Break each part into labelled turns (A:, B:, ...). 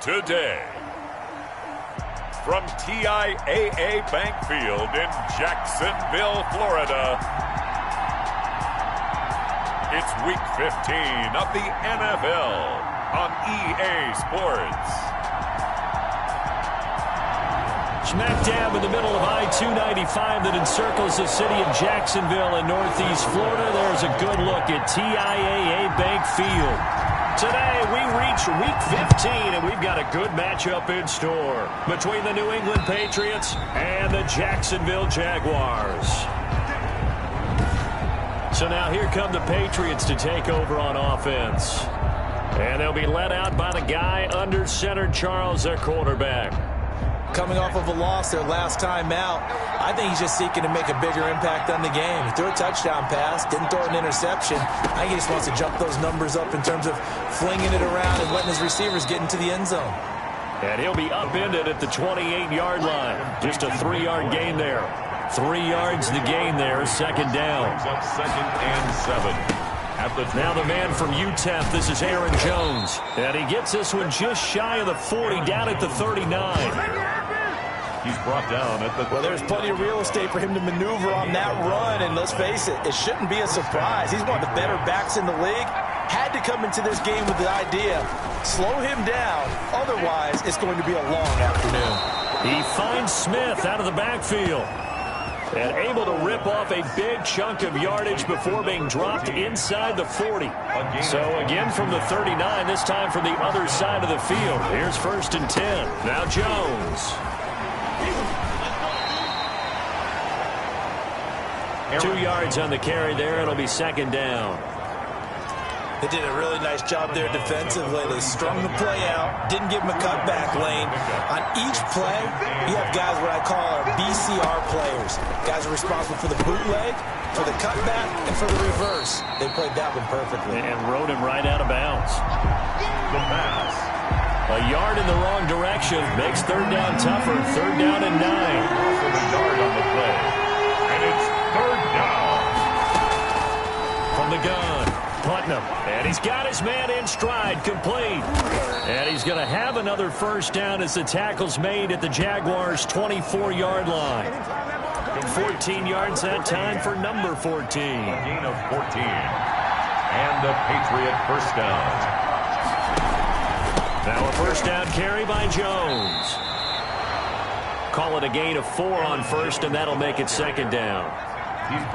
A: today. From TIAA Bank Field in Jacksonville, Florida, it's Week 15 of the NFL on EA Sports.
B: Smack dab in the middle of I-295 that encircles the city of Jacksonville in northeast Florida. There's a good look at TIAA Bank Field. Today, we reach Week 15, and we've got a good matchup in store between the New England Patriots and the Jacksonville Jaguars. So now here come the Patriots to take over on offense. And they'll be led out by the guy under center, Charles, their quarterback.
C: Coming off of a loss their last time out, I think he's just seeking to make a bigger impact on the game. He threw a touchdown pass, didn't throw an interception. I think he just wants to jump those numbers up in terms of flinging it around and letting his receivers get into the end zone.
B: And he'll be upended at the 28-yard line. Just a 3-yard gain there. 3 yards the gain there, second down.
A: Second and 7.
B: Now the man from UTEP, this is Aaron Jones. And he gets this one just shy of the 40, down at the 39.
A: He's brought down at the...
C: Well, there's plenty of real estate for him to maneuver on that run, and let's face it, it shouldn't be a surprise. He's one of the better backs in the league. Had to come into this game with the idea, slow him down, otherwise it's going to be a long afternoon.
B: He finds Smith out of the backfield. And able to rip off a big chunk of yardage before being dropped inside the 40. So again from the 39, this time from the other side of the field. Here's 1st and 10. Now Jones. 2 yards on the carry there. It'll be second down.
C: They did a really nice job there defensively. They strung the play out, didn't give him a cutback lane. On each play, you have guys what I call our BCR players. Guys are responsible for the bootleg, for the cutback, and for the reverse. They played that one perfectly.
B: And rode him right out of bounds.
A: The pass.
B: A yard in the wrong direction makes third down tougher. Third down and 9.
A: Also a yard on the play. And it's third down.
B: From the gun. Putnam, and he's got his man in stride, complete. And he's going to have another first down as the tackle's made at the Jaguars' 24-yard line. 14 yards that time for number 14.
A: A gain of 14. And a Patriot first down.
B: Now a first down carry by Jones. Call it a gain of 4 on first, and that'll make it second down.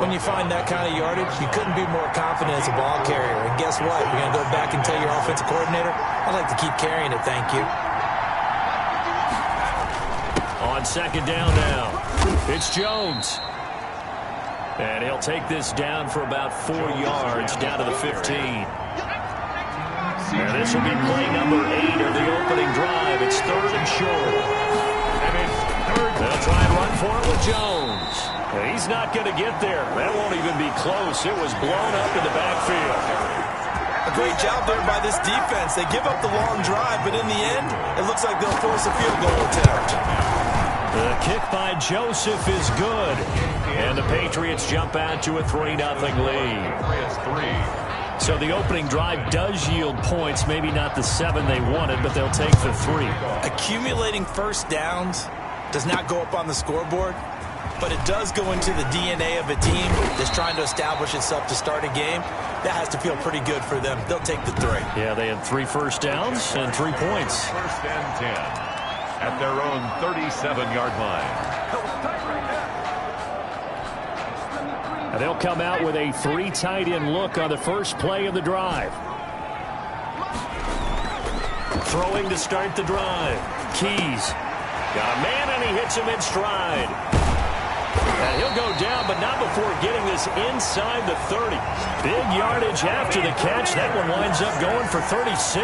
C: When you find that kind of yardage, you couldn't be more confident as a ball carrier. And guess what? You're going to go back and tell your offensive coordinator, I'd like to keep carrying it, thank you.
B: On second down now, it's Jones. And he'll take this down for about 4 yards, down to the 15. And this will be play number 8 of the opening drive. It's third and short.
A: And it's third.
B: They'll try and run for it with Jones. He's not going to get there. That won't even be close. It was blown up in the backfield.
C: A great job there by this defense. They give up the long drive, but in the end, it looks like they'll force a field goal attempt.
B: The kick by Joseph is good. And the Patriots jump out to a 3-0 lead. So the opening drive does yield points. Maybe not the 7 they wanted, but they'll take the 3.
C: Accumulating first downs does not go up on the scoreboard, but it does go into the DNA of a team that's trying to establish itself to start a game. That has to feel pretty good for them. They'll take the 3.
B: Yeah, they had 3 first downs and 3 points.
A: First and 10 at their own 37-yard line.
B: And they'll come out with a 3 tight end look on the first play of the drive. Throwing to start the drive. Keys. Got a man, and he hits him in stride. And he'll go down, but not before getting this inside the 30. Big yardage after the catch. That one winds up going for 36.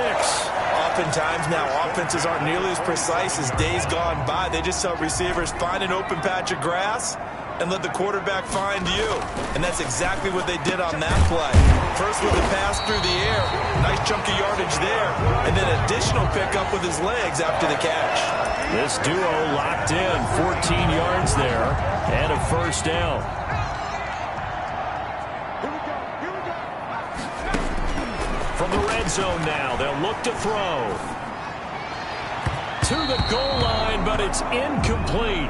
C: Oftentimes now, offenses aren't nearly as precise as days gone by. They just tell receivers, find an open patch of grass and let the quarterback find you. And that's exactly what they did on that play. First with the pass through the air. Nice chunk of yardage there. And then additional pickup with his legs after the catch.
B: This duo locked in. 14 yards there and a first down. From the red zone now, they'll look to throw. to the goal line, but it's incomplete.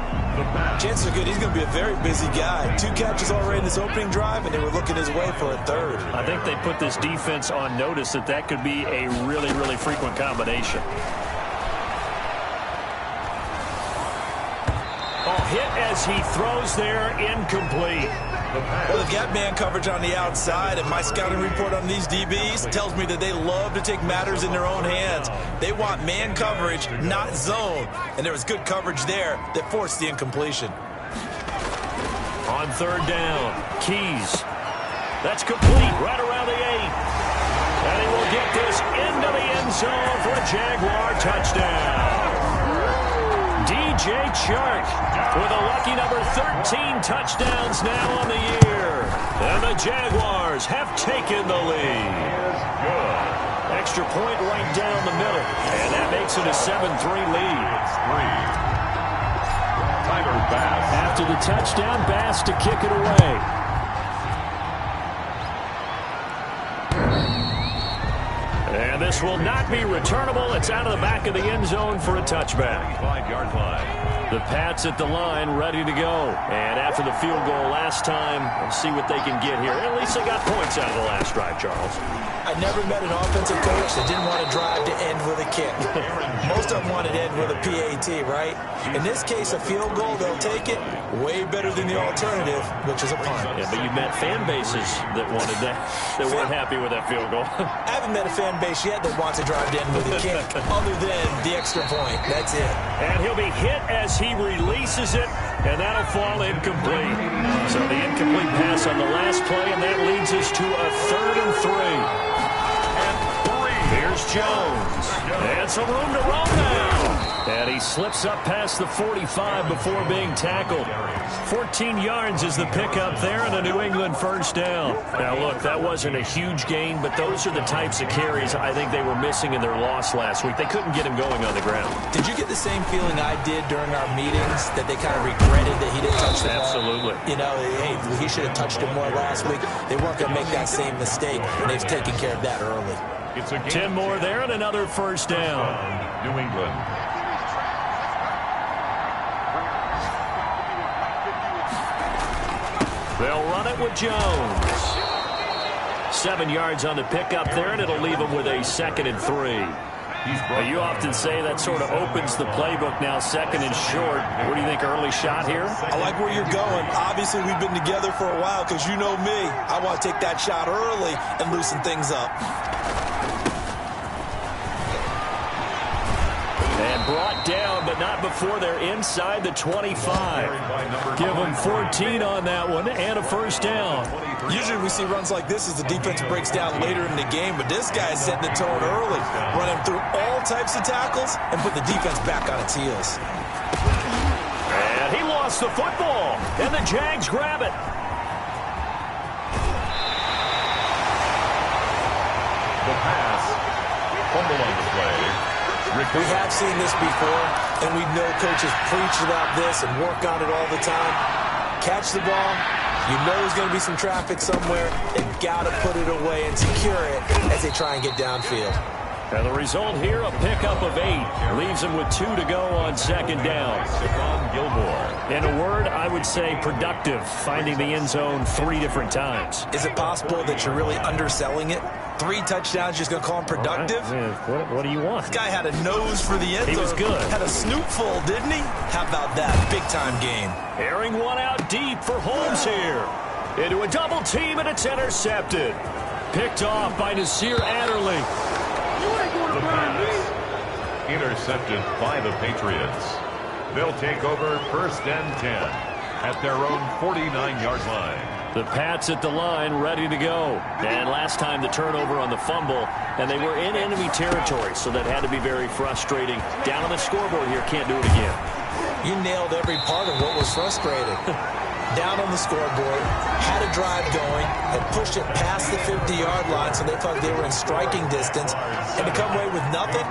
C: Chances are good he's going to be a very busy guy. 2 catches already in this opening drive, and they were looking his way for a third.
B: I think they put this defense on notice that could be a really, really frequent combination. Hit as he throws there, incomplete.
C: Well, they've got man coverage on the outside, and my scouting report on these DBs tells me that they love to take matters in their own hands. They want man coverage, not zone. And there was good coverage there that forced the incompletion.
B: On third down, Keys. That's complete right around the 8. And he will get this into the end zone for a Jaguar touchdown. DJ Chark with a lucky number 13 touchdowns now on the year. And the Jaguars have taken the lead. Extra point right down the middle. And that makes it a 7-3 lead.
A: Tyler Bass.
B: After the touchdown, Bass to kick it away. And this will not be returnable. It's out of the back of the end zone for a touchback.
A: 5-yard line.
B: The Pats at the line, ready to go. And after the field goal last time, let's see what they can get here. At least they got points out of the last drive, Charles.
C: I never met an offensive coach that didn't want to drive to end with a kick. Most of them wanted to end with a PAT, right? In this case, a field goal, they'll take it. Way better than the alternative, which is a punt.
B: Yeah, but you met fan bases that wanted that, that weren't happy with that field goal.
C: I haven't met a fan base yet that wants to drive to end with a kick, other than the extra point. That's it.
B: And he'll be hit as he releases it, and that'll fall incomplete. So the incomplete pass on the last play, and that leads us to a 3rd and 3. Here's Jones. And some room to roam now. And he slips up past the 45 before being tackled. 14 yards is the pickup there, and a New England first down. Now, look, that wasn't a huge gain, but those are the types of carries I think they were missing in their loss last week. They couldn't get him going on the ground.
C: Did you get the same feeling I did during our meetings, that they kind of regretted that he didn't touch the ball?
B: Absolutely.
C: You know, hey, he should have touched him more last week. They weren't going to make that same mistake, and they've taken care of that early.
A: It's a
B: 10 more there and another first down.
A: New England.
B: They'll run it with Jones. 7 yards on the pickup there, and it'll leave him with a 2nd and 3. Now, you often say that sort of opens the playbook now, 2nd and short. What do you think, early shot here?
C: I like where you're going. Obviously, we've been together for a while because you know me. I want to take that shot early and loosen things up.
B: And brought down, but not before they're inside the 25. Give them 14 on that one and a first down.
C: Usually we see runs like this as the defense breaks down later in the game, but this guy's setting the tone early, running through all types of tackles and put the defense back on its heels.
B: And he lost the football, and the Jags grab it.
A: The pass. Fumble on the play.
C: We have seen this before, and we know coaches preach about this and work on it all the time. Catch the ball. You know there's going to be some traffic somewhere. They've got to put it away and secure it as they try and get downfield.
B: And the result here, a pickup of 8. Leaves them with 2 to go on 2nd down. In a word, I would say productive, finding the end zone 3 different times.
C: Is it possible that you're really underselling it? 3 touchdowns, just going to call him productive?
B: Right. What do you want?
C: This guy had a nose for the end zone.
B: He was good.
C: Had a snootful, didn't he? How about that? Big-time game.
B: Airing one out deep for Holmes here. Into a double team, and it's intercepted. Picked off by Nasir Adderley.
A: The pass. Intercepted by the Patriots. They'll take over 1st and 10 at their own 49-yard line.
B: The Pats at the line, ready to go. And last time the turnover on the fumble, and they were in enemy territory, so that had to be very frustrating. Down on the scoreboard here, can't do it again.
C: You nailed every part of what was frustrating. Down on the scoreboard, had a drive going, and pushed it past the 50-yard line, so they thought they were in striking distance, and to come away with nothing,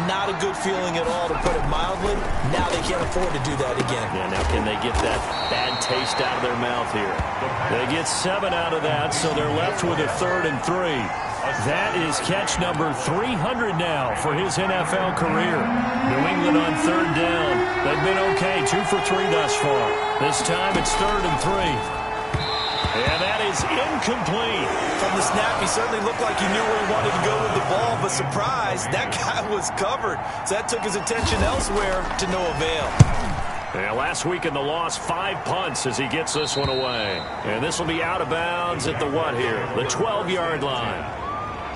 C: not a good feeling at all, to put it mildly. Now they can't afford to do that again.
B: Yeah, now can they get that bad taste out of their mouth here? They get 7 out of that, so they're left with a 3rd and 3. That is catch number 300 now for his NFL career. New England on third down. They've been okay, 2 for 3 thus far. This time it's 3rd and 3. And that is incomplete.
C: From the snap, he certainly looked like he knew where he wanted to go with the ball, but surprise, that guy was covered. So that took his attention elsewhere to no avail.
B: Yeah, last week in the loss, 5 punts as he gets this one away. And this will be out of bounds at the what here? The 12-yard line.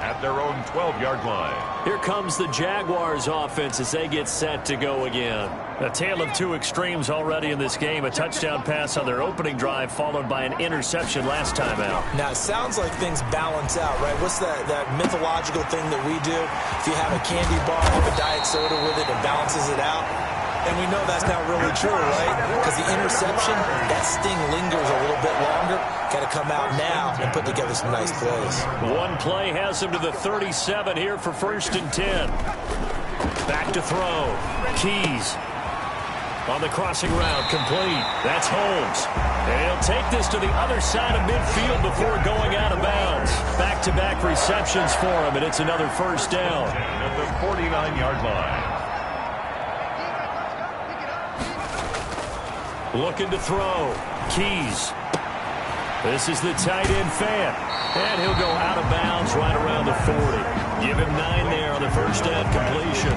A: At their own 12-yard line.
B: Here comes the Jaguars offense as they get set to go again. A tale of 2 extremes already in this game. A touchdown pass on their opening drive followed by an interception last time out.
C: Now, it sounds like things balance out, right? What's that mythological thing that we do? If you have a candy bar, have a diet soda with it, it balances it out. And we know that's not really true, right? Because the interception, that sting lingers a little bit longer. Got to come out now and put together some nice plays.
B: One play has him to the 37 here for 1st and 10. Back to throw. Keys. On the crossing route, complete. That's Holmes. And he'll take this to the other side of midfield before going out of bounds. Back-to-back receptions for him, and it's another 1st down.
A: At the 49-yard line.
B: Looking to throw. Keys. This is the tight end fan. And he'll go out of bounds right around the 40. Give him 9 there on the 1st down completion.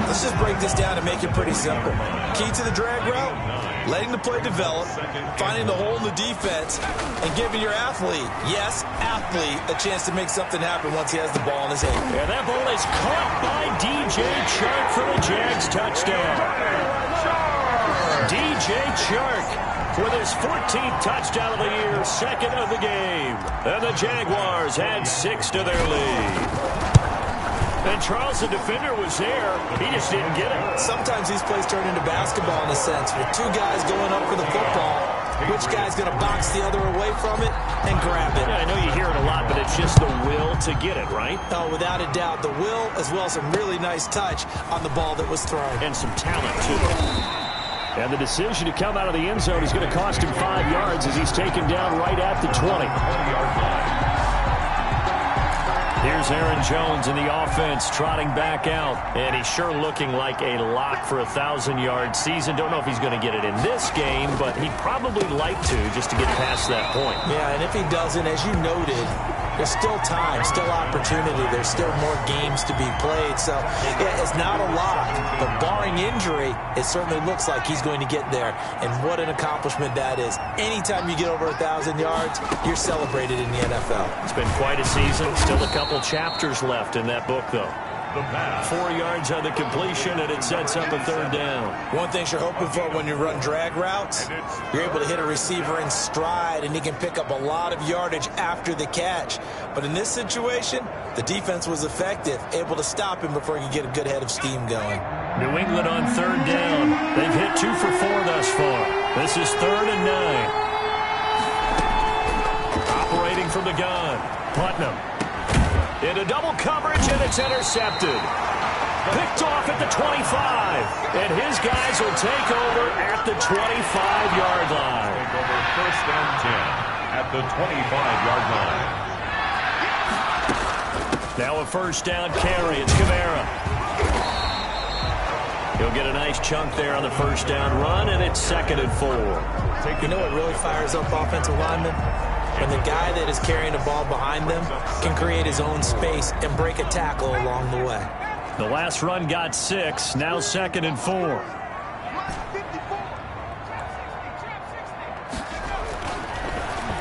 C: Let's just break this down and make it pretty simple. Key to the drag route, letting the play develop, finding the hole in the defense, and giving your athlete, yes, athlete, a chance to make something happen once he has the ball in his hand.
B: And that ball is caught by DJ Chark for the Jags touchdown. DJ Chark with his 14th touchdown of the year, 2nd of the game. And the Jaguars add 6 to their lead. And Charles, the defender, was there. He just didn't get it.
C: Sometimes these plays turn into basketball in a sense. With 2 guys going up for the football, which guy's going to box the other away from it and grab it?
B: Yeah, I know you hear it a lot, but it's just the will to get it, right?
C: Oh, without a doubt. The will, as well as some really nice touch on the ball that was thrown.
B: And some talent, too. And the decision to come out of the end zone is going to cost him 5 yards as he's taken down right at the 20. Here's Aaron Jones in the offense trotting back out. And he's sure looking like a lock for a 1,000-yard season. Don't know if he's going to get it in this game, but he'd probably like to just to get past that point.
C: Yeah, and if he doesn't, as you noted, there's still time, still opportunity. There's still more games to be played. So, yeah, it's not a lock, but barring injury, it certainly looks like he's going to get there. And what an accomplishment that is. Anytime you get over 1,000 yards, you're celebrated in the NFL.
B: It's been quite a season. Still a couple chapters left in that book, though. 4 yards on the completion, and it sets up a 3rd down.
C: One thing you're hoping for when you run drag routes, you're able to hit a receiver in stride, and he can pick up a lot of yardage after the catch. But in this situation, the defense was effective, able to stop him before he could get a good head of steam going.
B: New England on 3rd down. They've hit 2 for 4 thus far. This is 3rd and 9. Operating from the gun. Putnam. Into double coverage, and it's intercepted. Picked off at the 25. And his guys will take over at the 25-yard line.
A: Take over 1st and 10 at the 25-yard line.
B: Now a 1st down carry. It's Kamara. He'll get a nice chunk there on the 1st down run, and it's 2nd and 4.
C: You know what really fires up offensive linemen? When the guy that is carrying the ball behind them can create his own space and break a tackle along the way.
B: The last run got 6, now 2nd and 4.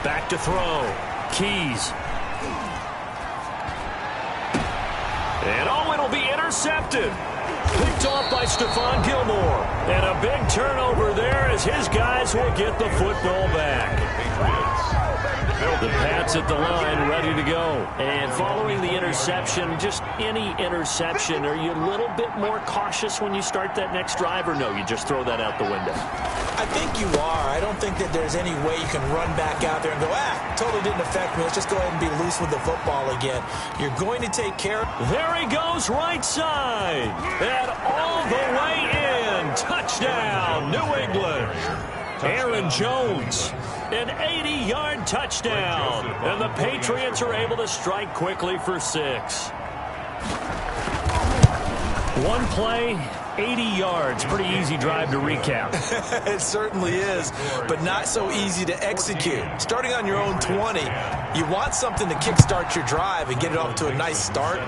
B: Back to throw. Keys. And oh, it'll be intercepted. Picked off by Stephon Gilmore. And a big turnover there as his guys will get the football back. The Pats at the line, ready to go. And following the interception, just any interception, are you a little bit more cautious when you start that next drive, or no, you just throw that out the window?
C: I think you are. I don't think that there's any way you can run back out there and go, totally didn't affect me. Let's just go ahead and be loose with the football again. You're going to take care.
B: There he goes, right side. And all the way in. Touchdown, New England. Aaron Jones. An 80-yard touchdown. And the Patriots are able to strike quickly for 6. One play, 80 yards. Pretty easy drive to recap.
C: It certainly is, but not so easy to execute. Starting on your own 20, you want something to kickstart your drive and get it off to a nice start.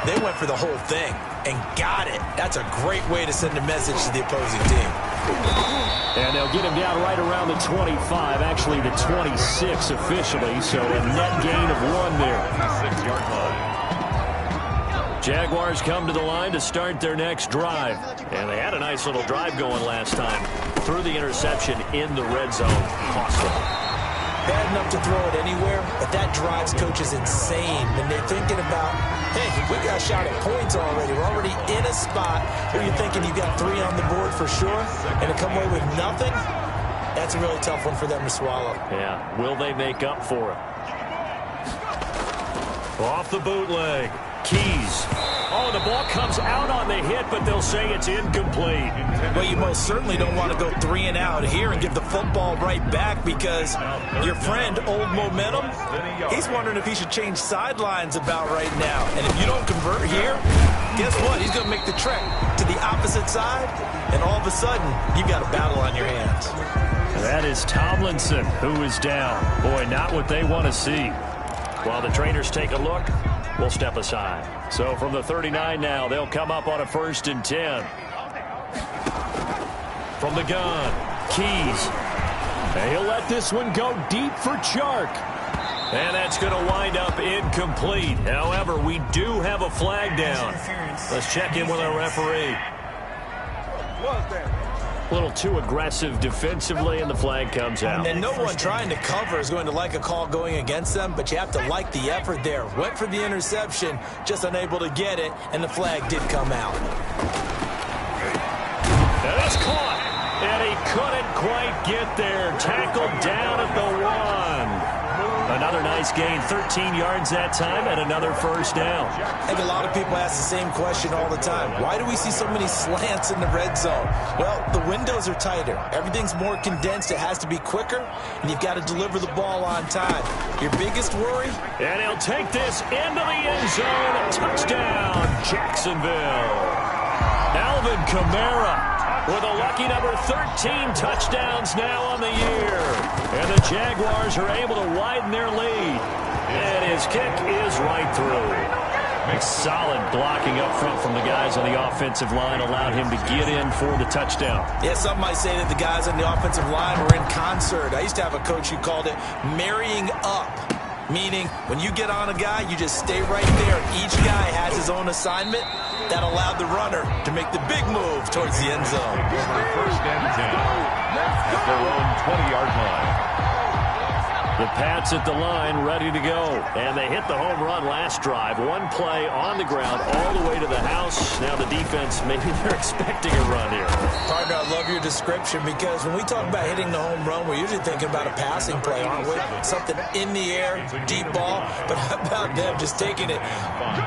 C: They went for the whole thing and got it. That's a great way to send a message to the opposing team.
B: And they'll get him down right around the 25, actually the 26 officially, so a net gain of 1 there.
A: 6-yard line.
B: Jaguars come to the line to start their next drive. And they had a nice little drive going last time. Threw the interception in the red zone. Cost them.
C: Bad enough to throw it anywhere, but that drives coaches insane when they're thinking about, hey, we got a shot at points already. We're already in a spot where you're thinking you got 3 on the board for sure, and to come away with nothing, that's a really tough one for them to swallow.
B: Yeah, will they make up for it? Off the bootleg. Keys. Oh, the ball comes out on the hit, but they'll say it's incomplete.
C: Well, you most certainly don't want to go 3 and out here and give the football right back because your friend, Old Momentum, he's wondering if he should change sidelines about right now. And if you don't convert here, guess what? He's going to make the trek to the opposite side, and all of a sudden, you've got a battle on your hands.
B: That is Tomlinson, who is down. Boy, not what they want to see. While the trainers take a look, we'll step aside. So from the 39 now, they'll come up on a 1st and 10. From the gun, Keys. And he'll let this one go deep for Chark. And that's going to wind up incomplete. However, we do have a flag down. Let's check in with our referee. A little too aggressive defensively, and the flag comes out.
C: And no one trying to cover is going to like a call going against them, but you have to like the effort there. Went for the interception, just unable to get it, and the flag did come out.
B: And it's caught, and he couldn't quite get there. Tackled down at the 1. Another nice gain, 13 yards that time, and another 1st down.
C: I think a lot of people ask the same question all the time. Why do we see so many slants in the red zone? Well, the windows are tighter. Everything's more condensed. It has to be quicker, and you've got to deliver the ball on time. Your biggest worry?
B: And he'll take this into the end zone. Touchdown, Jacksonville. Alvin Kamara with a lucky number 13 touchdowns now on the year. And the Jaguars are able to widen their lead. And his kick is right through. Solid blocking up front from the guys on the offensive line allowed him to get in for the touchdown.
C: Yeah, some might say that the guys on the offensive line were in concert. I used to have a coach who called it marrying up. Meaning, when you get on a guy, you just stay right there. Each guy has his own assignment. That allowed the runner to make the big move towards the end zone.
A: 1st and 10 at their own 20-yard line.
B: The Pats at the line, ready to go. And they hit the home run last drive. One play on the ground all the way to the house. Now the defense, maybe they're expecting a run here.
C: Partner, I love your description because when we talk about hitting the home run, we're usually thinking about a passing play, aren't we? Something in the air, deep ball. But how about them just taking it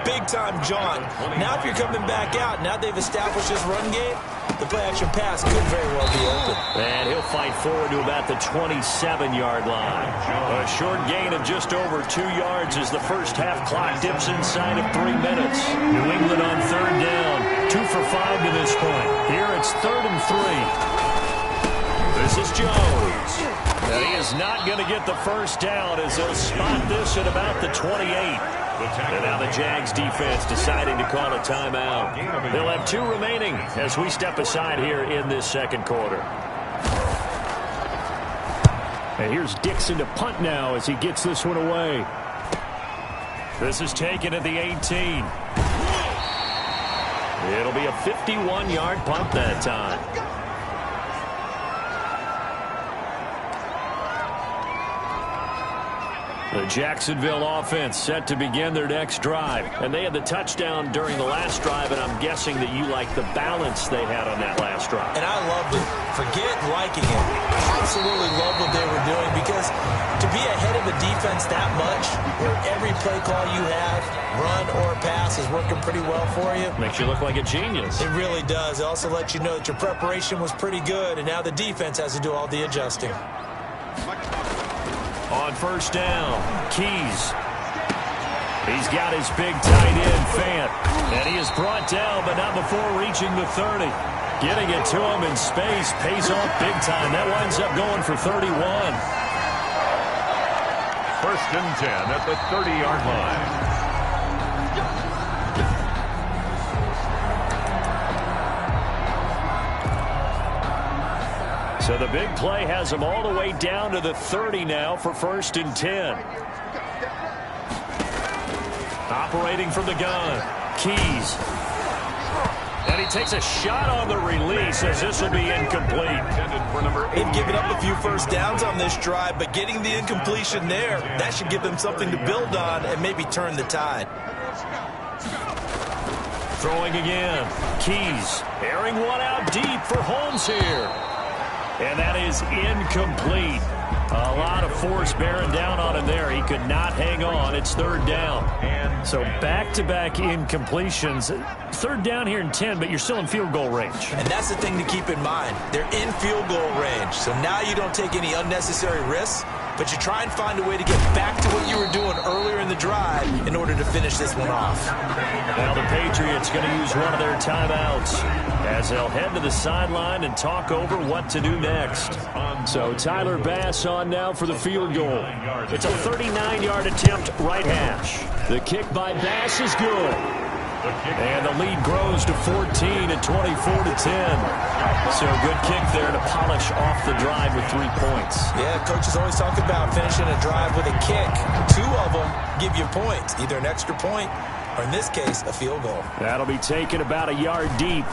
C: big-time jaunt? Now if you're coming back out, now they've established this run game, the play-action pass could very well be open.
B: And he'll fight forward to about the 27-yard line. A short gain of just over 2 yards as the first half clock dips inside of 3 minutes. New England on 3rd down. 2 for 5 to this point. Here it's 3rd and 3. This is Jones. And he is not going to get the first down as they'll spot this at about the 28. And now the Jags defense deciding to call a timeout. They'll have 2 remaining as we step aside here in this second quarter. And here's Dixon to punt now as he gets this one away. This is taken at the 18. It'll be a 51-yard punt that time. The Jacksonville offense set to begin their next drive. And they had the touchdown during the last drive, and I'm guessing that you like the balance they had on that last drive.
C: And I loved it. Forget liking it. Absolutely love what they were doing because to be ahead of the defense that much, where every play call you have, run or pass, is working pretty well for you.
B: Makes you look like a genius.
C: It really does. It also lets you know that your preparation was pretty good, and now the defense has to do all the adjusting.
B: On first down, Keys. He's got his big tight end, Fant. And he is brought down, but not before reaching the 30. Getting it to him in space pays off big time. That winds up going for 31.
A: First and 10 at the 30-yard line.
B: So the big play has him all the way down to the 30 now for first and 10. Operating from the gun, Keys. And he takes a shot on the release as this will be incomplete.
C: They've given up a few first downs on this drive, but getting the incompletion there, that should give them something to build on and maybe turn the tide.
B: Throwing again, Keys. Airing one out deep for Holmes here. And that is incomplete. A lot of force bearing down on him there. He could not hang on. It's third down. And so back-to-back incompletions. Third down here in 10, but you're still in field goal range.
C: And that's the thing to keep in mind. They're in field goal range. So now you don't take any unnecessary risks, but you try and find a way to get back to what you were doing earlier in the drive in order to finish this one off.
B: Now the Patriots going to use one of their timeouts as they'll head to the sideline and talk over what to do next. So Tyler Bass on now for the field goal. It's a 39-yard attempt right hash. The kick by Bass is good. And the lead grows to 14 at 24-10. So good kick there to polish off the drive with 3 points.
C: Yeah, coaches always talk about finishing a drive with a kick. 2 of them give you points, either an extra point or, in this case, a field goal.
B: That'll be taken about a yard deep.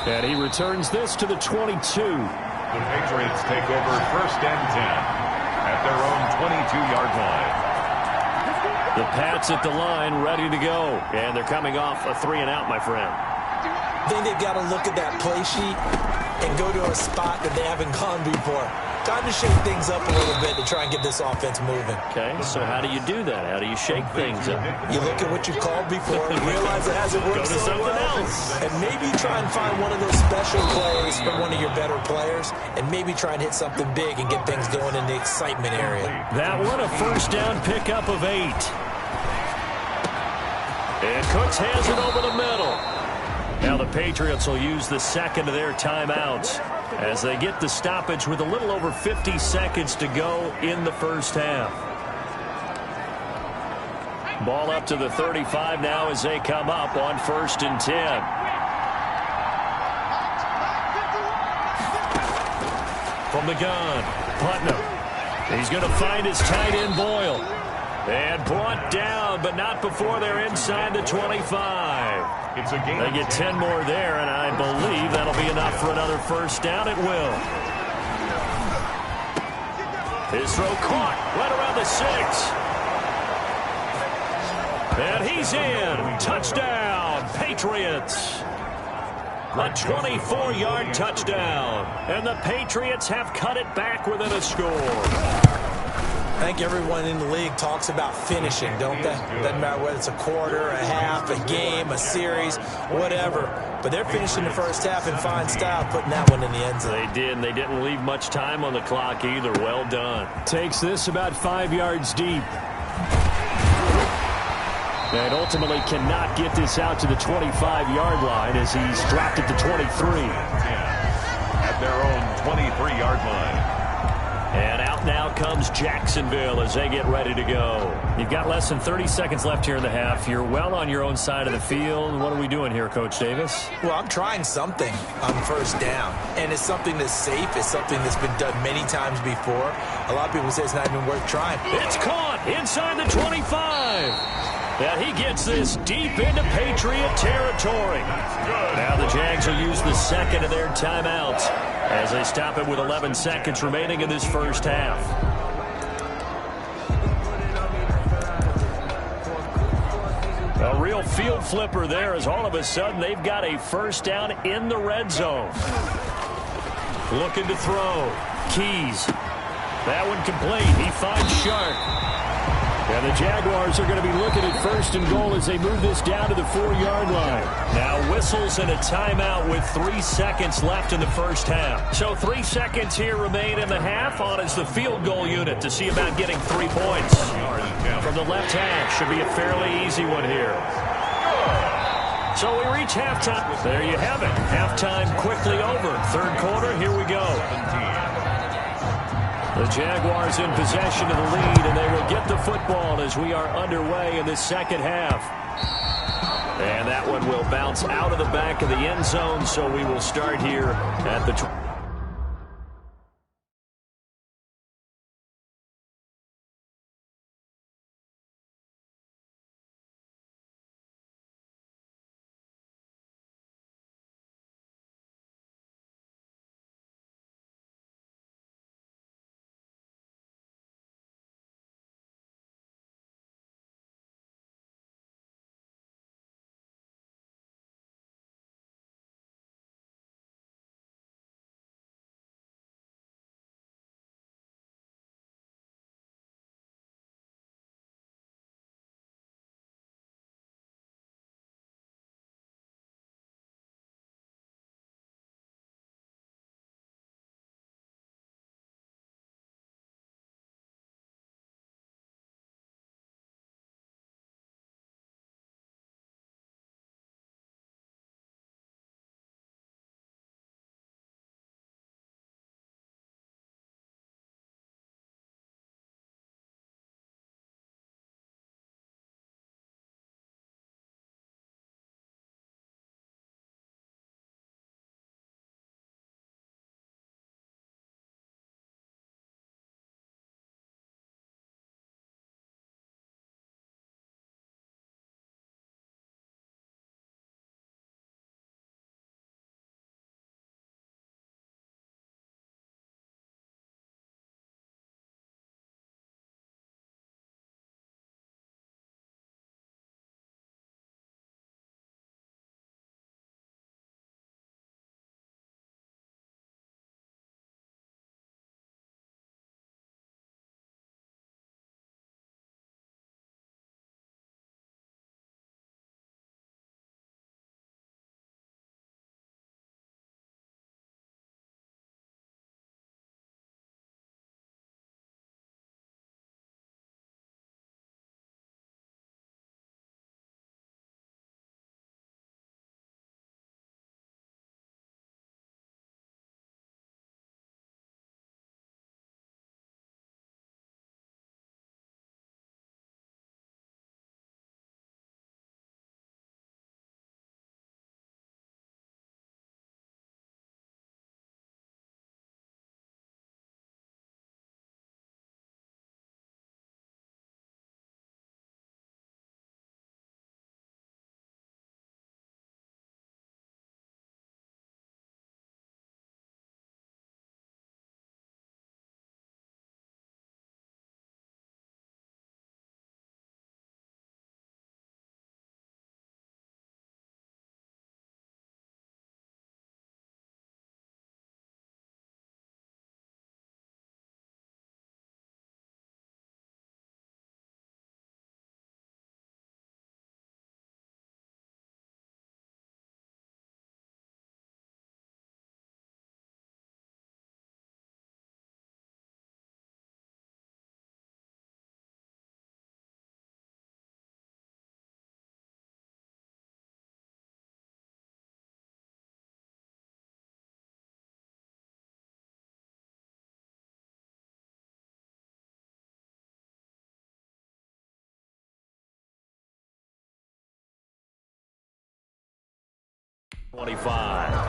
B: And he returns this to the 22.
A: The Patriots take over first and 10 at their own 22-yard line.
B: The Pats at the line, ready to go. And they're coming off a 3-and-out, my friend.
C: I think they've got to look at that play sheet and go to a spot that they haven't gone before. Time to shake things up a little bit to try and get this offense moving.
B: Okay, so how do you do that? How do you shake things up?
C: You look at what you called before, realize it hasn't worked so well, and maybe try and find one of those special plays from one of your better players, and maybe try and hit something big and get things going in the excitement area.
B: That one, a first down pickup of 8. And Cooks has it over the middle. Now the Patriots will use the second of their timeouts as they get the stoppage with a little over 50 seconds to go in the first half. Ball up to the 35 now as they come up on first and 10. From the gun, Putnam. He's going to find his tight end Boyle. And brought down, but not before they're inside the 25.
A: It's a game.
B: They get 10 more there, and I believe that'll be enough for another first down. It will. His throw caught right around the 6. And he's in. Touchdown, Patriots. A 24-yard touchdown. And the Patriots have cut it back within a score.
C: I think everyone in the league talks about finishing, don't they? Doesn't matter whether it's a quarter, a half, a game, a series, whatever. But they're finishing the first half in fine style, putting that one in the end zone.
B: They did, and they didn't leave much time on the clock either. Well done. Takes this about 5 yards deep. And ultimately cannot get this out to the 25-yard line as he's dropped it to 23.
A: At their own 23-yard line.
B: And out now comes Jacksonville as they get ready to go. You've got less than 30 seconds left here in the half. You're well on your own side of the field. What are we doing here, Coach Davis?
C: Well, I'm trying something on first down. And it's something that's safe. It's something that's been done many times before. A lot of people say it's not even worth trying.
B: It's caught inside the 25. And he gets this deep into Patriot territory. Now the Jags will use the second of their timeouts as they stop it with 11 seconds remaining in this first half. A real field flipper there as all of a sudden they've got a first down in the red zone. Looking to throw. Keys. That one complete. He finds Sharp. And the Jaguars are going to be looking at 1st and goal as they move this down to the 4-yard line. Now whistles and a timeout with 3 seconds left in the first half. So 3 seconds here remain in the half. On is the field goal unit to see about getting 3 points. From the left hash, should be a fairly easy one here. So we reach halftime. There you have it. Halftime quickly over. 3rd quarter, here we go. The Jaguars in possession of the lead, and they will get the football as we are underway in this second half. And that one will bounce out of the back of the end zone, so we will start here at the 20.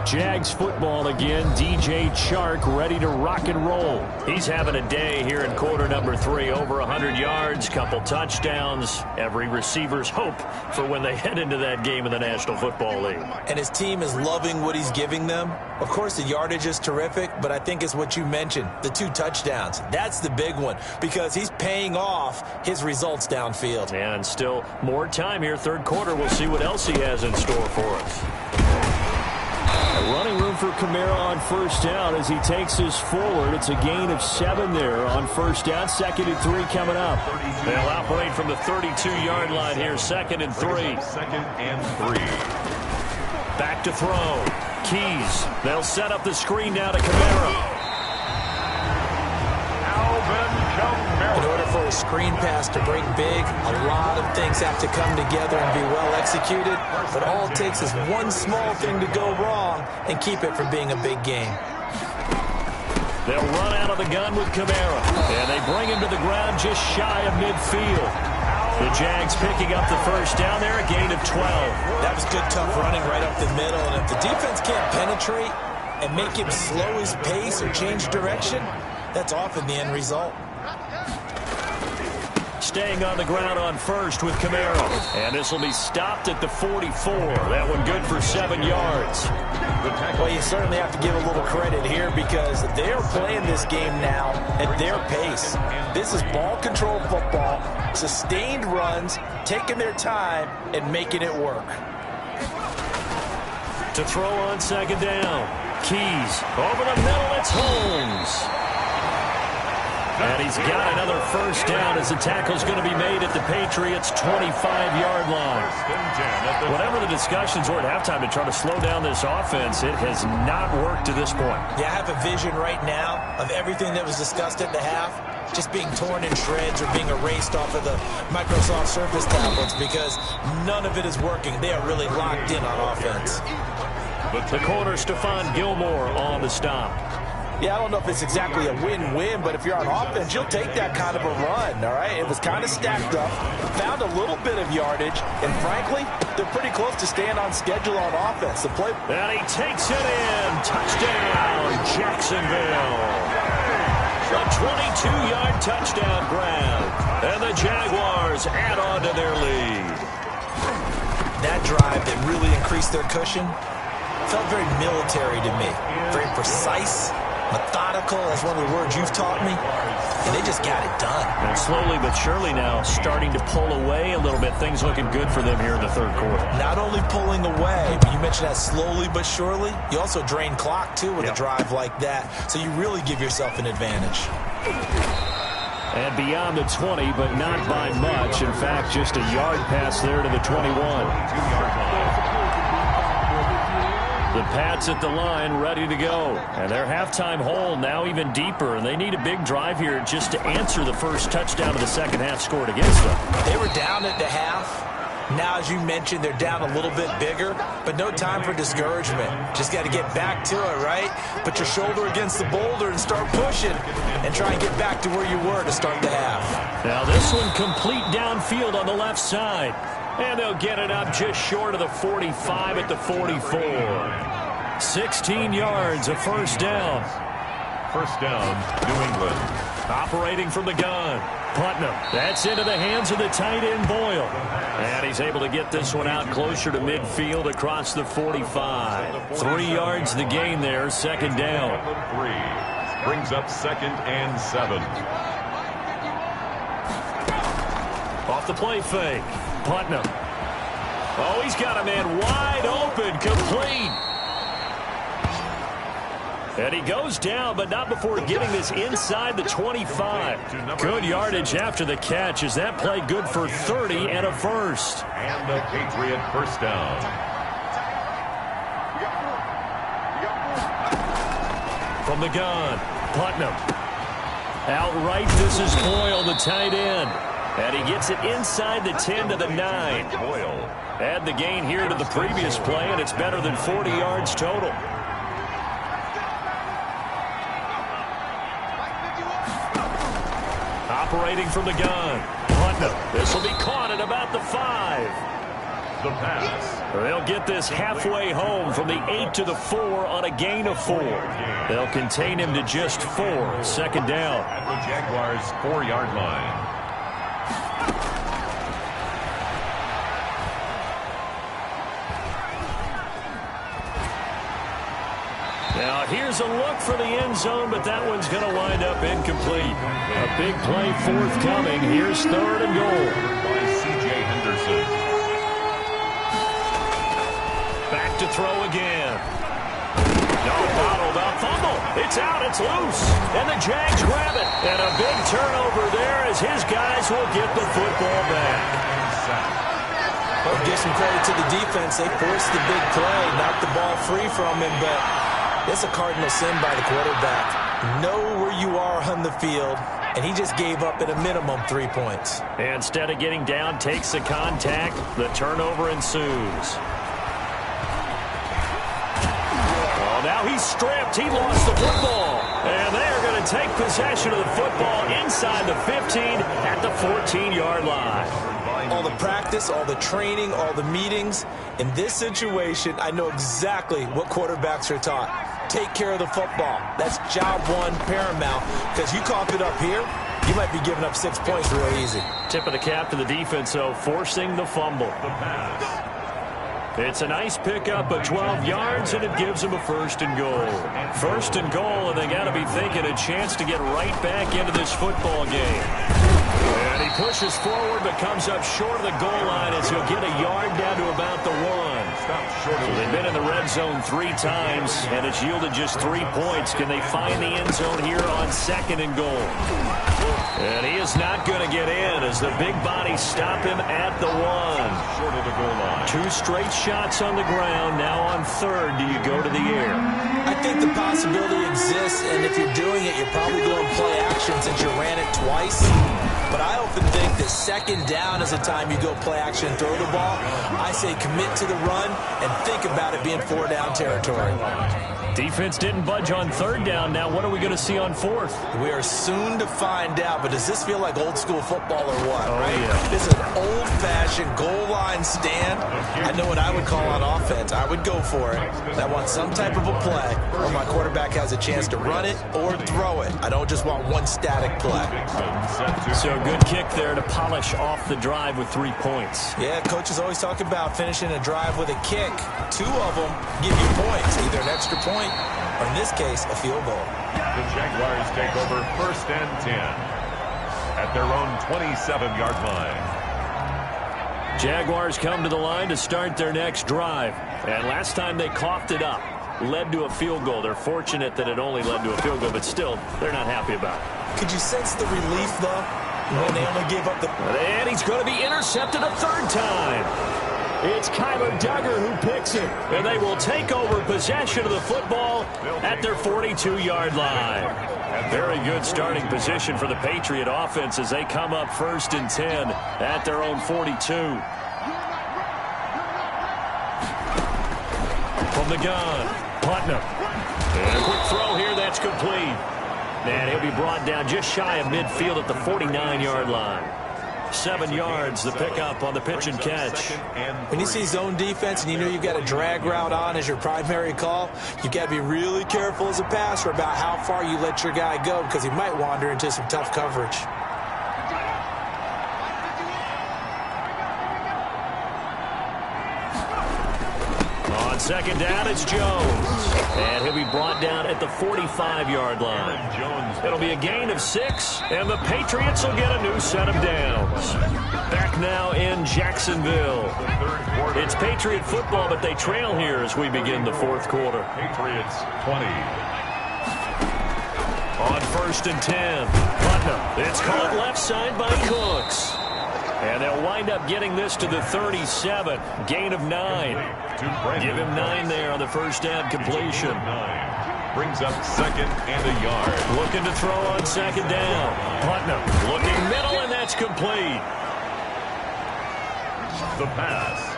B: Jags football again. DJ Chark ready to rock and roll. He's having a day here in quarter number 3. Over 100 yards, couple touchdowns. Every receiver's hope for when they head into that game in the National Football League.
C: And his team is loving what he's giving them. Of course, the yardage is terrific, but I think it's what you mentioned, the 2 touchdowns. That's the big one because he's paying off his results downfield.
B: And still more time here. 3rd quarter. We'll see what else he has in store for us. A running room for Kamara on first down as he takes us forward. It's a gain of 7 there on first down. 2nd and 3 coming up. They'll operate from the 32-yard line here. 2nd and 3.
A: 2nd and 3.
B: Back to throw. Keys. They'll set up the screen now to Kamara.
C: In order for a screen pass to break big, a lot of things have to come together and be well executed. But all it takes is one small thing to go wrong and keep it from being a big game.
B: They'll run out of the gun with Kamara. And they bring him to the ground just shy of midfield. The Jags picking up the first down there, a gain of 12.
C: That was good, tough running right up the middle. And if the defense can't penetrate and make him slow his pace or change direction, that's often the end result.
B: Staying on the ground on first with Kamara. And this will be stopped at the 44. That one good for 7 yards.
C: Well, you certainly have to give a little credit here because they're playing this game now at their pace. This is ball control football, sustained runs, taking their time and making it work.
B: To throw on 2nd down. Keys over the middle. It's Holmes. And he's got another first down as the tackle's going to be made at the Patriots' 25-yard line. Whatever the discussions were at halftime to try to slow down this offense, it has not worked to this point.
C: Yeah, I have a vision right now of everything that was discussed at the half just being torn in shreds or being erased off of the Microsoft Surface tablets because none of it is working. They are really locked in on offense.
B: The corner, Stephon Gilmore, on the stop.
C: Yeah, I don't know if it's exactly a win-win, but if you're on offense, you'll take that kind of a run, all right? It was kind of stacked up, found a little bit of yardage, and frankly, they're pretty close to staying on schedule on offense. The play.
B: And he takes it in. Touchdown, Jacksonville. A 22-yard touchdown grab. And the Jaguars add on to their lead.
C: That drive that really increased their cushion felt very military to me. Very precise. Methodical, that's one of the words you've taught me. And they just got it done.
B: And slowly but surely now starting to pull away a little bit. Things looking good for them here in the 3rd quarter.
C: Not only pulling away, but you mentioned that slowly but surely. You also drain clock, too, with a drive like that. So you really give yourself an advantage.
B: And beyond the 20, but not by much. In fact, just a yard pass there to the 21. The Pats at the line, ready to go. And their halftime hole now even deeper. And they need a big drive here just to answer the first touchdown of the second half scored against them.
C: They were down at the half. Now, as you mentioned, they're down a little bit bigger. But no time for discouragement. Just got to get back to it, right? Put your shoulder against the boulder and start pushing. And try and get back to where you were to start the half.
B: Now this one complete downfield on the left side. And they'll get it up just short of the 45 at the 44. 16 yards, a first down.
A: First down, New England.
B: Operating from the gun. Putnam. That's into the hands of the tight end, Boyle. And he's able to get this one out closer to midfield across the 45. 3 yards the gain there, 2nd down.
A: 3 brings up 2nd and 7.
B: Off the play fake. Putnam. Oh, he's got a man wide open, complete. And he goes down, but not before getting this inside the 25. Good yardage after the catch. Is that play good for 30 and a first?
A: And the Patriot first down.
B: From the gun, Putnam. Outright, this is Boyle, the tight end. And he gets it inside the 10 to the 9.
A: Boyle.
B: Add the gain here to the previous play, and it's better than 40 yards total. Operating from the gun. Putnam. This will be caught at about the 5.
A: The pass.
B: They'll get this halfway home from the 8 to the 4 on a gain of 4. They'll contain him to just 4. 2nd down.
A: At the Jaguars' 4-yard line.
B: Now here's a look for the end zone, but that one's going to wind up incomplete. A big play forthcoming. Here's 3rd and goal.
A: By C.J. Henderson.
B: Back to throw again. No, bottled up fumble. It's out, it's loose. And the Jags grab it. And a big turnover there as his guys will get the football back.
C: Well, give some credit to the defense. They forced the big play, knocked the ball free from him, but it's a cardinal sin by the quarterback. Know where you are on the field, and he just gave up at a minimum 3 points.
B: And instead of getting down, takes the contact. The turnover ensues. Oh, now he's stripped. He lost the football. And they're going to take possession of the football inside the 15 at the 14-yard line.
C: All the practice, all the training, all the meetings. In this situation, I know exactly what quarterbacks are taught. Take care of the football. That's job one, paramount. Because you cough it up here, you might be giving up 6 points real easy.
B: Tip of the cap to the defense, though, forcing the fumble. It's a nice pickup of 12 yards, and it gives them a 1st and goal. 1st and goal, and they got to be thinking a chance to get right back into this football game. And he pushes forward, but comes up short of the goal line as he'll get a yard down to about the 1. So they've been in the red zone 3 times, and it's yielded just 3 points. Can they find the end zone here on 2nd and goal? And he is not going to get in as the big bodies stop him at the 1.
A: Short of the goal line.
B: 2 straight shots on the ground. Now on 3rd, do you go to the air?
C: I think the possibility exists, and if you're doing it, you're probably going play action since you ran it twice. But I often think that 2nd down is the time you go play action and throw the ball. I say commit to the run and think about it being 4-down territory.
B: Defense didn't budge on 3rd down. Now what are we going to see on 4th?
C: We are soon to find out, but does this feel like old school football or what?
B: Oh,
C: right?
B: Yeah.
C: This is an old-fashioned goal line stand. I know what I would call on offense. I would go for it. I want some type of a play where my quarterback has a chance to run it or throw it. I don't just want one static play.
B: So good kick there to polish off the drive with 3 points.
C: Yeah, coaches always talk about finishing a drive with a kick. 2 of them give you points, either an extra point or, in this case, a field goal.
A: The Jaguars take over 1st and 10 at their own 27-yard line.
B: Jaguars come to the line to start their next drive. And last time they coughed it up, led to a field goal. They're fortunate that it only led to a field goal, but still, they're not happy about it.
C: Could you sense the relief, though, when they only gave up the...
B: And he's going to be intercepted a 3rd time. It's Kyler Duggar who picks it, and they will take over possession of the football at their 42-yard line. Very good starting position for the Patriot offense as they come up 1st and 10 at their own 42. From the gun, Putnam. And a quick throw here, that's complete. And he'll be brought down just shy of midfield at the 49-yard line. 7 yards, the pickup on the pitch and catch.
C: When you see zone defense and you know you've got a drag route on as your primary call, you've got to be really careful as a passer about how far you let your guy go because he might wander into some tough coverage.
B: On 2nd down, it's Jones. And he'll be brought down at the 45-yard line. It'll be a gain of 6, and the Patriots will get a new set of downs. Back now in Jacksonville. It's Patriot football, but they trail here as we begin the 4th quarter.
A: Patriots 20.
B: On 1st and 10, Putnam. It's caught left side by Cooks. And they'll wind up getting this to the 37. Gain of 9. Give him 9 there on the first down completion.
A: Brings up 2nd and a yard.
B: Looking to throw on 2nd down. Putnam looking middle, and that's complete.
A: The pass.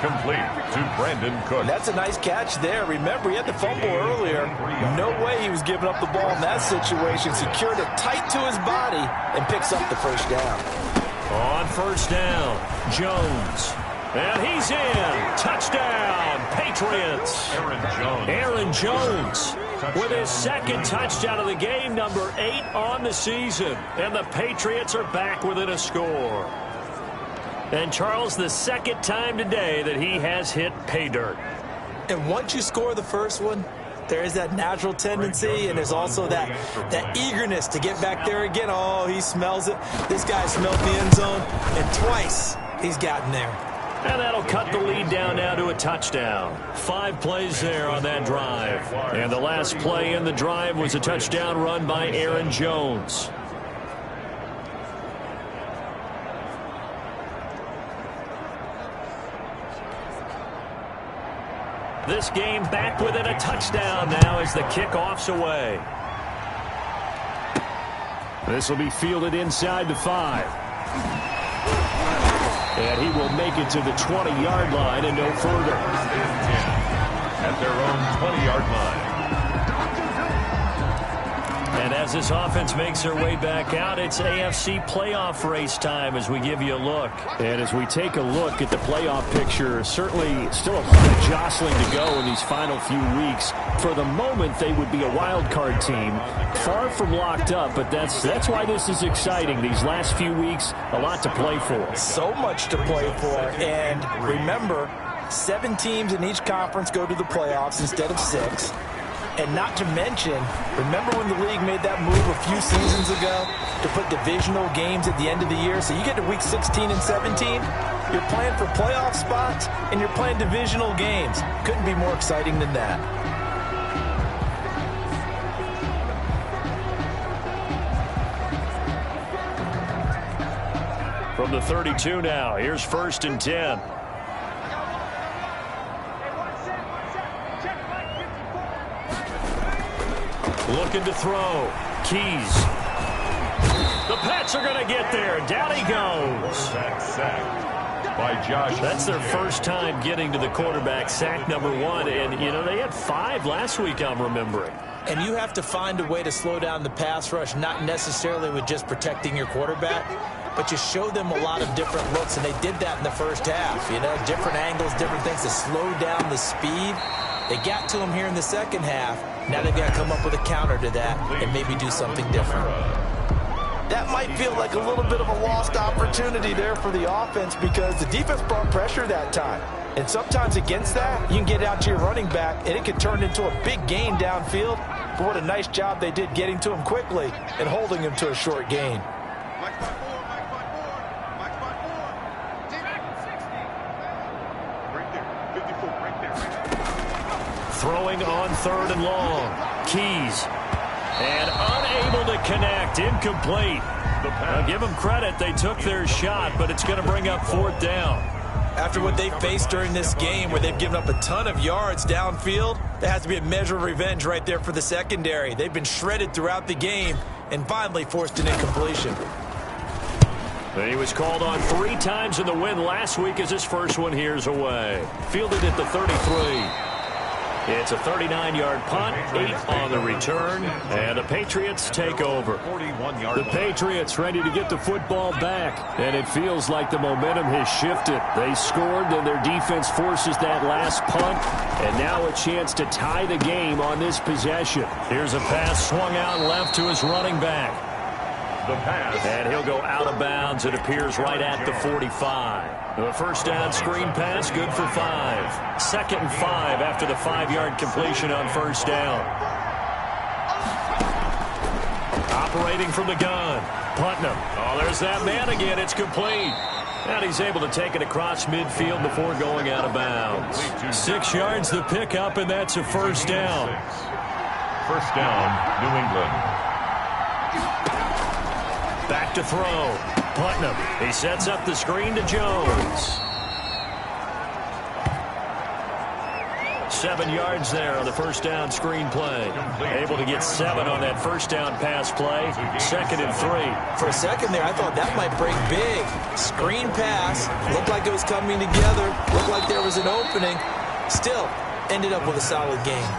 A: Complete to Brandon Cooks.
C: That's a nice catch there. Remember, he had the fumble earlier. No way he was giving up the ball in that situation. Secured it tight to his body and picks up the first down.
B: On 1st down, Jones. And he's in. Touchdown, Patriots. Aaron Jones with his 2nd touchdown of the game, number 8 on the season. And the Patriots are back within a score. And Charles, the 2nd time today that he has hit pay dirt.
C: And once you score the first one, there is that natural tendency, and there's also that eagerness to get back there again. Oh, he smells it. This guy smelled the end zone, and twice he's gotten there.
B: And that'll cut the lead down now to a touchdown. 5 plays there on that drive. And the last play in the drive was a touchdown run by Aaron Jones. This game back within a touchdown now as the kickoff's away. This will be fielded inside the 5. And he will make it to the 20-yard line and no further.
A: At their own 20-yard line.
B: And as this offense makes their way back out, it's AFC playoff race time as we give you a look. And as we take a look at the playoff picture, certainly still a lot of jostling to go in these final few weeks. For the moment, they would be a wild card team, far from locked up, but that's why this is exciting. These last few weeks, a lot to play for.
C: So much to play for, and remember, 7 teams in each conference go to the playoffs instead of 6. And not to mention, remember when the league made that move a few seasons ago to put divisional games at the end of the year? So you get to week 16 and 17, you're playing for playoff spots, and you're playing divisional games. Couldn't be more exciting than that.
B: From the 32 now, here's 1st and 10. Looking to throw. Keys. The Pats are going to get there. Down he goes.
A: Sacked by Josh.
B: That's their first time getting to the quarterback, sack number 1. And, you know, they had 5 last week, I'm remembering.
C: And you have to find a way to slow down the pass rush, not necessarily with just protecting your quarterback, but you show them a lot of different looks, and they did that in the first half. You know, different angles, different things to slow down the speed. They got to him here in the second half. Now they've got to come up with a counter to that and maybe do something different. That might feel like a little bit of a lost opportunity there for the offense because the defense brought pressure that time. And sometimes against that, you can get out to your running back, and it can turn into a big gain downfield. But what a nice job they did getting to him quickly and holding him to a short gain.
B: Throwing on 3rd and long. Keys. And unable to connect. Incomplete. Now give them credit. They took their shot, but it's going to bring up 4th down.
C: After what they faced during this game where they've given up a ton of yards downfield, there has to be a measure of revenge right there for the secondary. They've been shredded throughout the game and finally forced an incompletion.
B: He was called on 3 times in the win last week as his first one here's away. Fielded at the 33. It's a 39-yard punt, 8 on the return, and the Patriots take over. The Patriots ready to get the football back, and it feels like the momentum has shifted. They scored, then their defense forces that last punt, and now a chance to tie the game on this possession. Here's a pass swung out left to his running back.
A: The pass.
B: And he'll go out of bounds. It appears right at the 45. The first down screen pass, good for 5. 2nd and 5 after the 5-yard completion on first down. Operating from the gun. Putnam. Oh, there's that man again. It's complete. And he's able to take it across midfield before going out of bounds. 6 yards the pickup, and that's a first down.
A: First down, New England.
B: Back to throw. Putnam. He sets up the screen to Jones. 7 yards there on the first down screen play. Able to get 7 on that first down pass play. 2nd and 3.
C: For a second there, I thought that might break big. Screen pass. Looked like it was coming together. Looked like there was an opening. Still, ended up with a solid gain.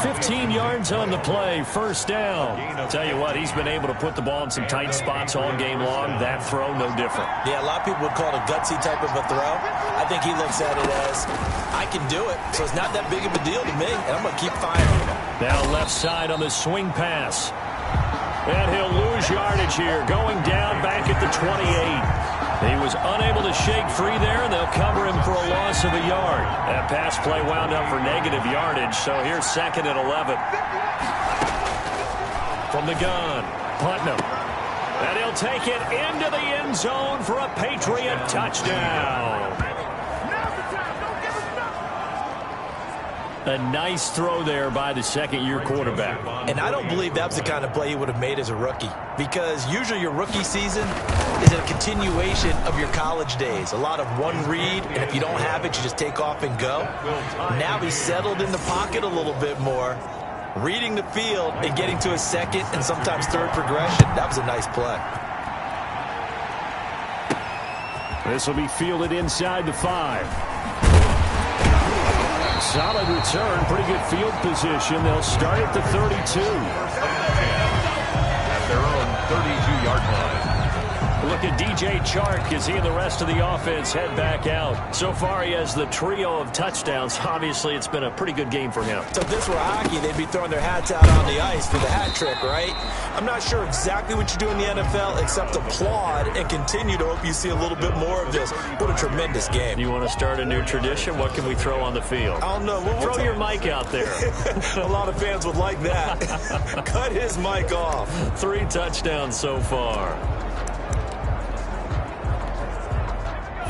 B: 15 yards on the play, first down. Tell you what, he's been able to put the ball in some tight spots all game long. That throw, no different.
C: Yeah, a lot of people would call it a gutsy type of a throw. I think he looks at it as, I can do it, so it's not that big of a deal to me, and I'm going to keep firing.
B: Now left side on the swing pass. And he'll lose yardage here, going down back at the 28. He was unable to shake free there, and they'll cover him for a loss of a yard. That pass play wound up for negative yardage, so here's 2nd and 11. From the gun, Putnam. And he'll take it into the end zone for a Patriot touchdown. A nice throw there by the second-year quarterback.
C: And I don't believe that was the kind of play he would have made as a rookie, because usually your rookie season is a continuation of your college days. A lot of one read, and if you don't have it, you just take off and go. Now he's settled in the pocket a little bit more, reading the field and getting to a second and sometimes third progression. That was a nice play.
B: This will be fielded inside the 5. Solid return, pretty good field position. They'll start at the 32.
A: At their own 32-yard line.
B: Look at DJ Chark as he and the rest of the offense head back out. So far, he has the trio of touchdowns. Obviously, it's been a pretty good game for him.
C: So if this were hockey, they'd be throwing their hats out on the ice for the hat trick, right? I'm not sure exactly what you do in the NFL except applaud and continue to hope you see a little bit more of this. What a tremendous game.
B: You want to start a new tradition? What can we throw on the field?
C: I don't know.
B: Throw your mic out there.
C: A lot of fans would like that. Cut his mic off.
B: 3 touchdowns so far.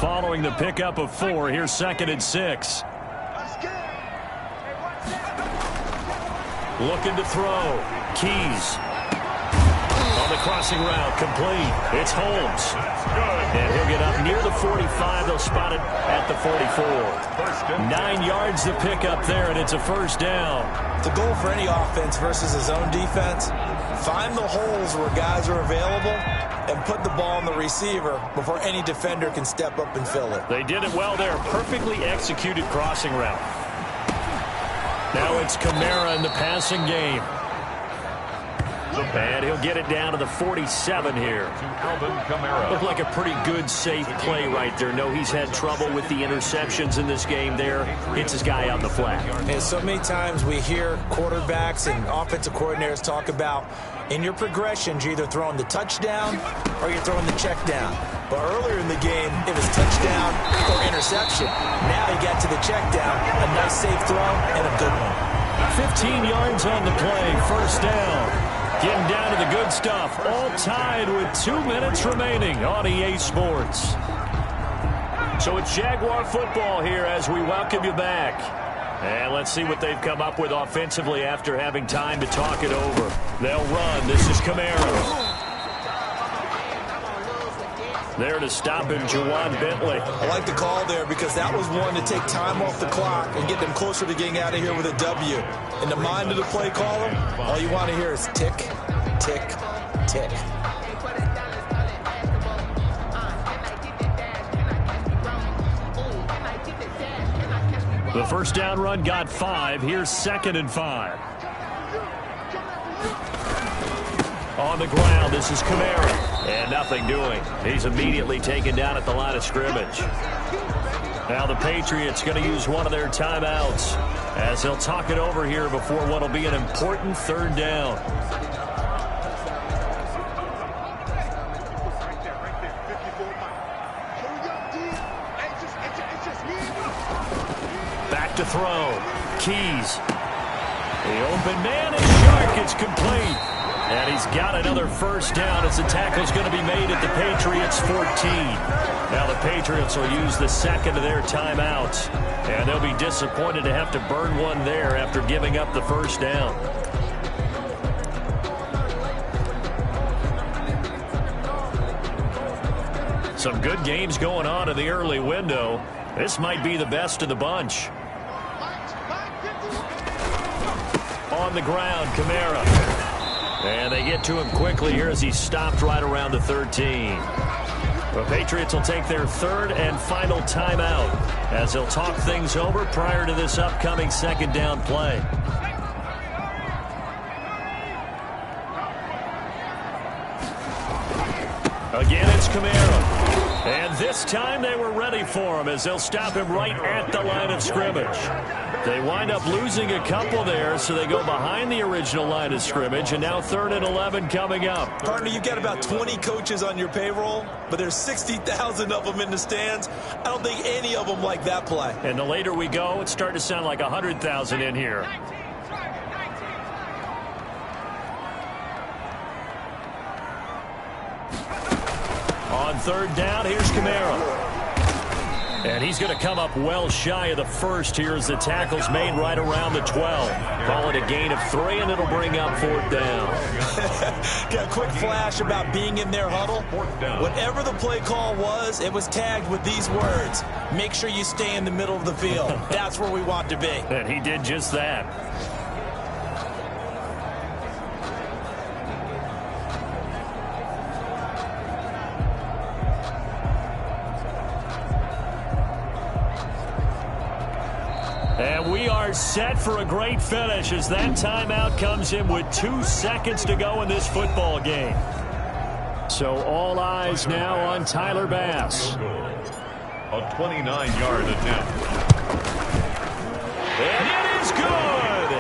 B: Following the pickup of 4, here's 2nd and 6. Looking to throw. Keys. On the crossing route, complete. It's Holmes. And he'll get up near the 45. They'll spot it at the 44. 9 yards to pick up there, and it's a first down.
C: The goal for any offense versus his own defense, find the holes where guys are available and put the ball on the receiver before any defender can step up and fill it.
B: They did it well there. Perfectly executed crossing route. Now it's Kamara in the passing game. And he'll get it down to the 47 here. Looked like a pretty good, safe play right there. No, he's had trouble with the interceptions in this game there. Hits his guy out in the flat.
C: And so many times we hear quarterbacks and offensive coordinators talk about in your progressions, you're either throwing the touchdown or you're throwing the check down. But earlier in the game, it was touchdown or interception. Now he got to the check down, a nice safe throw, and a good one.
B: 15 yards on the play, first down. Getting down to the good stuff. All tied with 2 minutes remaining on EA Sports. So it's Jaguar football here as we welcome you back. And let's see what they've come up with offensively after having time to talk it over. They'll run. This is Kamara. There to stop him, Juwan Bentley.
C: I like the call there because that was one to take time off the clock and get them closer to getting out of here with a W. In the mind of the play caller, all you want to hear is tick, tick, tick.
B: The first down run got 5. Here's 2nd and 5. On the ground, this is Kamara. And nothing doing. He's immediately taken down at the line of scrimmage. Now the Patriots going to use one of their timeouts as they'll talk it over here before what will be an important third down. Back to throw. Keys. The open man is Shark. It's complete. And he's got another first down as the tackle's going to be made at the Patriots' 14. Now the Patriots will use the second of their timeouts. And they'll be disappointed to have to burn one there after giving up the first down. Some good games going on in the early window. This might be the best of the bunch. On the ground, Kamara. And they get to him quickly here as he's stopped right around the 13. The Patriots will take their third and final timeout as they'll talk things over prior to this upcoming second down play. Again, it's Kamara. And this time they were ready for him as they'll stop him right at the line of scrimmage. They wind up losing a couple there, so they go behind the original line of scrimmage, and now 3rd and 11 coming up.
C: Partner, you've got about 20 coaches on your payroll, but there's 60,000 of them in the stands. I don't think any of them like that play.
B: And the later we go, it's starting to sound like 100,000 in here. On third down, here's Kamara. And he's going to come up well shy of the first here as the tackle's made right around the 12. Call it a gain of 3, and it'll bring up 4th down.
C: Got a quick flash about being in their huddle. Whatever the play call was, it was tagged with these words: make sure you stay in the middle of the field. That's where we want to be.
B: And he did just that. And we are set for a great finish as that timeout comes in with 2 seconds to go in this football game. So all eyes now on Tyler Bass.
A: A 29-yard attempt.
B: And it is good.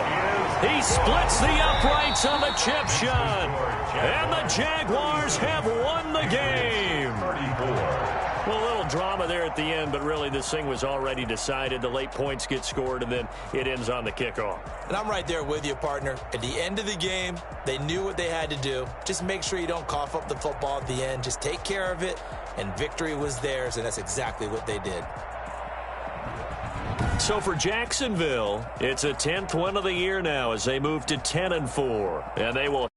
B: He splits the uprights on the chip shot. And the Jaguars have won the game.
A: 34.
B: Well, a little drama there at the end, but really this thing was already decided. The late points get scored, and then it ends on the kickoff.
C: And I'm right there with you, partner. At the end of the game, they knew what they had to do. Just make sure you don't cough up the football at the end. Just take care of it, and victory was theirs, and that's exactly what they did.
B: So for Jacksonville, it's a 10th win of the year now as they move to 10-4, and they will